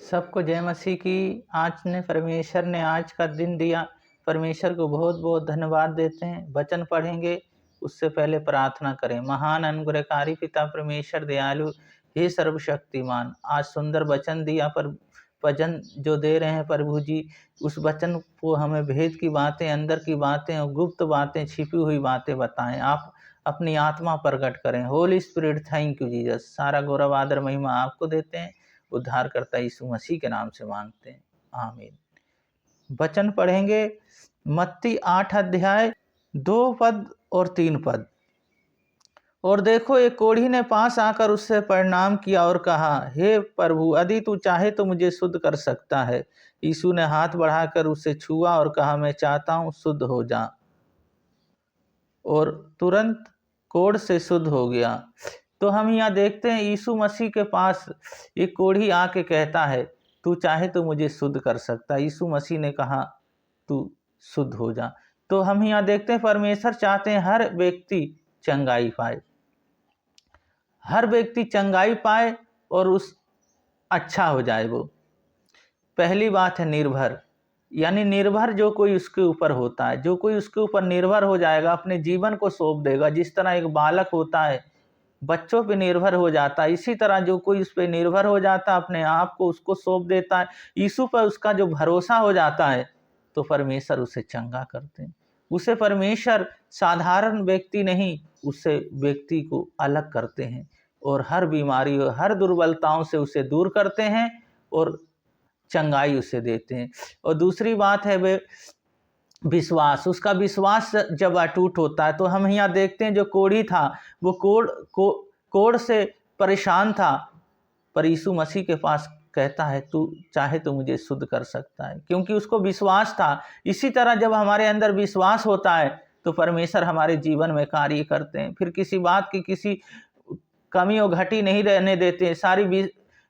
सबको जय मसीह की। परमेश्वर ने आज का दिन दिया। परमेश्वर को बहुत बहुत धन्यवाद देते हैं। वचन पढ़ेंगे उससे पहले प्रार्थना करें। महान अनुग्रहकारी पिता परमेश्वर दयालु, हे सर्वशक्तिमान, आज सुंदर वचन दिया। पर वचन जो दे रहे हैं प्रभु जी, उस वचन को हमें भेद की बातें, अंदर की बातें और गुप्त बातें, छिपी हुई बातें बताएं। आप अपनी आत्मा प्रकट करें। Holi spirit, thank you Jesus. सारा गौरव आदर महिमा आपको देते हैं। उद्धारकर्ता यीशु मसीह के नाम से मांगते हैं, आमीन। वचन पढ़ेंगे मत्ती 8 अध्याय 2 पद और 3 पद। और देखो, एक कोढ़ी ने पास आकर उससे प्रणाम किया और कहा, हे प्रभु, यदि तू चाहे तो मुझे शुद्ध कर सकता है। यीशु ने हाथ बढ़ाकर उसे छुआ और कहा, मैं चाहता हूँ, शुद्ध हो जा। और तुरंत कोढ़ से शुद्ध हो गया। तो हम यहाँ देखते हैं यीशु मसीह के पास एक कोढ़ी आके कहता है, तू चाहे तो मुझे शुद्ध कर सकता है। यीशु मसीह ने कहा, तू शुद्ध हो जा। तो हम यहाँ देखते हैं परमेश्वर चाहते हैं हर व्यक्ति चंगाई पाए, हर व्यक्ति चंगाई पाए और उस अच्छा हो जाए। वो पहली बात है निर्भर, यानी निर्भर जो कोई उसके ऊपर होता है, जो कोई उसके ऊपर निर्भर हो जाएगा, अपने जीवन को सौंप देगा। जिस तरह एक बालक होता है बच्चों पे निर्भर हो जाता है, इसी तरह जो कोई उस पर निर्भर हो जाता है, अपने आप को उसको सौंप देता है, यीशु पर उसका जो भरोसा हो जाता है, तो परमेश्वर उसे चंगा करते हैं। उसे परमेश्वर साधारण व्यक्ति नहीं, उससे व्यक्ति को अलग करते हैं और हर बीमारी और हर दुर्बलताओं से उसे दूर करते हैं और चंगाई उसे देते हैं। और दूसरी बात है वे विश्वास। उसका विश्वास जब अटूट होता है, तो हम यहाँ देखते हैं जो कोढ़ी था वो कोढ़ से परेशान था, पर यीशु मसीह के पास कहता है, तू चाहे तो मुझे शुद्ध कर सकता है, क्योंकि उसको विश्वास था। इसी तरह जब हमारे अंदर विश्वास होता है तो परमेश्वर हमारे जीवन में कार्य करते हैं। फिर किसी बात की किसी कमी और घटी नहीं रहने देते।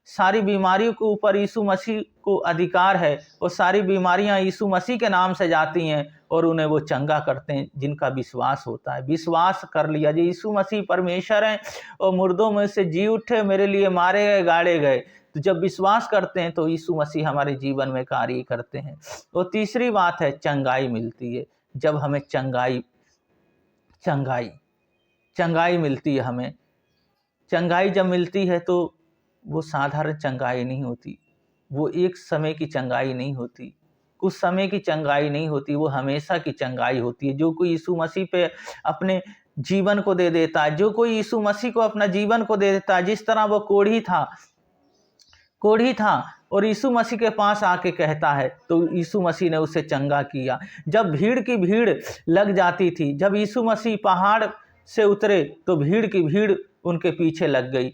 सारी बीमारियों के ऊपर यीशु मसीह को अधिकार है और सारी बीमारियां यीशु मसीह के नाम से जाती हैं और उन्हें वो चंगा करते हैं जिनका विश्वास होता है। विश्वास कर लिया जी यीशु मसीह परमेश्वर हैं और मुर्दों में से जी उठे, मेरे लिए मारे गए, गाड़े गए। तो जब विश्वास करते हैं तो यीशु मसीह हमारे जीवन में कार्य करते हैं। और तीसरी बात है चंगाई मिलती है। जब हमें चंगाई मिलती है, हमें चंगाई जब मिलती है तो वो साधारण चंगाई नहीं होती, वो एक समय की चंगाई नहीं होती, कुछ समय की चंगाई नहीं होती, वो हमेशा की चंगाई होती है। जो कोई यीशु मसीह पे अपने जीवन को दे देता है, जो कोई यीशु मसीह को अपना जीवन को दे देता है, जिस तरह वो कोढ़ी था और यीशु मसीह के पास आके कहता है तो यीशु मसीह ने उसे चंगा किया। जब भीड़ की भीड़ लग जाती थी, जब यीशु मसीह पहाड़ से उतरे तो भीड़ की भीड़ उनके पीछे लग गई।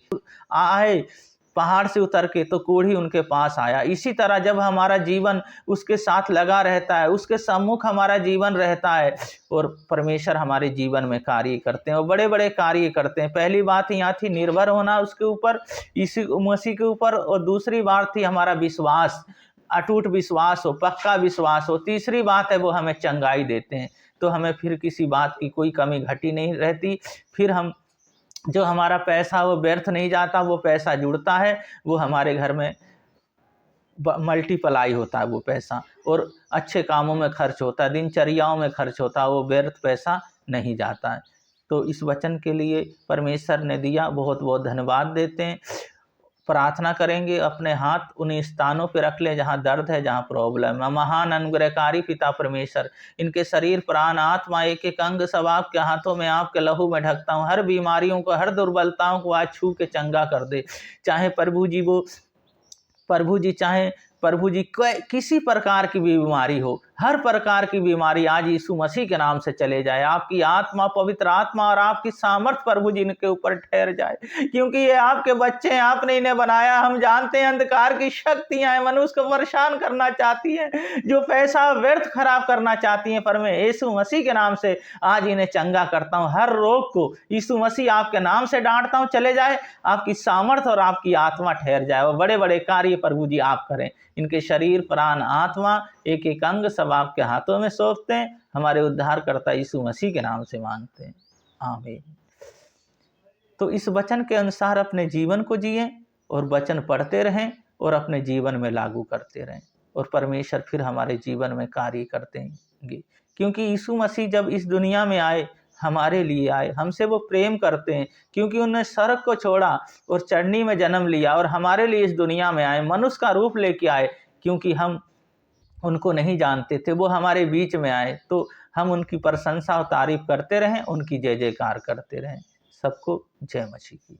आए पहाड़ से उतर के तो कोढ़ी उनके पास आया। इसी तरह जब हमारा जीवन उसके साथ लगा रहता है, उसके सम्मुख हमारा जीवन रहता है और परमेश्वर हमारे जीवन में कार्य करते हैं और बड़े बड़े कार्य करते हैं। पहली बात यहाँ थी निर्भर होना उसके ऊपर, यीशु मसीह के ऊपर। और दूसरी बात थी हमारा विश्वास, अटूट विश्वास हो, पक्का विश्वास हो। तीसरी बात है वो हमें चंगाई देते हैं, तो हमें फिर किसी बात की कोई कमी घटी नहीं रहती। फिर हम जो हमारा पैसा वो व्यर्थ नहीं जाता, वो पैसा जुड़ता है, वो हमारे घर में मल्टीप्लाई होता है वो पैसा और अच्छे कामों में खर्च होता है, दिनचर्याओं में खर्च होता है, वो व्यर्थ पैसा नहीं जाता है। तो इस वचन के लिए परमेश्वर ने दिया, बहुत बहुत धन्यवाद देते हैं। प्रार्थना करेंगे, अपने हाथ उन स्थानों पर रख लें जहाँ दर्द है, जहाँ प्रॉब्लम है। महान अनुग्रहकारी पिता परमेश्वर, इनके शरीर, प्राण, आत्मा, एक एक अंग सब आपके हाथों में, आपके लहू में ढकता हूँ। हर बीमारियों को, हर दुर्बलताओं को आज छू के चंगा कर दे। चाहे प्रभु जी किसी प्रकार की भी बीमारी हो, हर प्रकार की बीमारी आज यीशु मसीह के नाम से चले जाए। आपकी आत्मा, पवित्र आत्मा और आपकी सामर्थ प्रभु जी इनके ऊपर ठहर जाए, क्योंकि ये आपके बच्चे हैं, आपने इन्हें बनाया। हम जानते हैं अंधकार की शक्तियां हैं, मनुष्य को परेशान करना चाहती हैं, जो पैसा व्यर्थ खराब करना चाहती हैं, पर मैं यीशु मसीह के नाम से आज इन्हें चंगा करता हूँ। हर रोग को यीशु मसीह आपके नाम से डांटता हूँ, चले जाए। आपकी सामर्थ और आपकी आत्मा ठहर जाए और बड़े बड़े कार्य प्रभु जी आप करें। इनके शरीर, प्राण, आत्मा, एक एक अंग सब आपके हाथों में सौंपते हैं। हमारे उद्धारकर्ता यीशु मसीह के नाम से मांगते हैं, आमीन। तो इस वचन के अनुसार अपने जीवन को जिएं और वचन पढ़ते रहें और अपने जीवन में लागू करते रहें, और परमेश्वर फिर हमारे जीवन में कार्य करते हैं। क्योंकि यीशु मसीह जब इस दुनिया में आए, हमारे लिए आए, हमसे वो प्रेम करते हैं, क्योंकि उन्होंने स्वर्ग को छोड़ा और चढ़नी में जन्म लिया और हमारे लिए इस दुनिया में आए, मनुष्य का रूप लेके आए, क्योंकि हम उनको नहीं जानते थे, वो हमारे बीच में आए। तो हम उनकी प्रशंसा और तारीफ करते रहें, उनकी जय जयकार करते रहें। सबको जय मसीह की।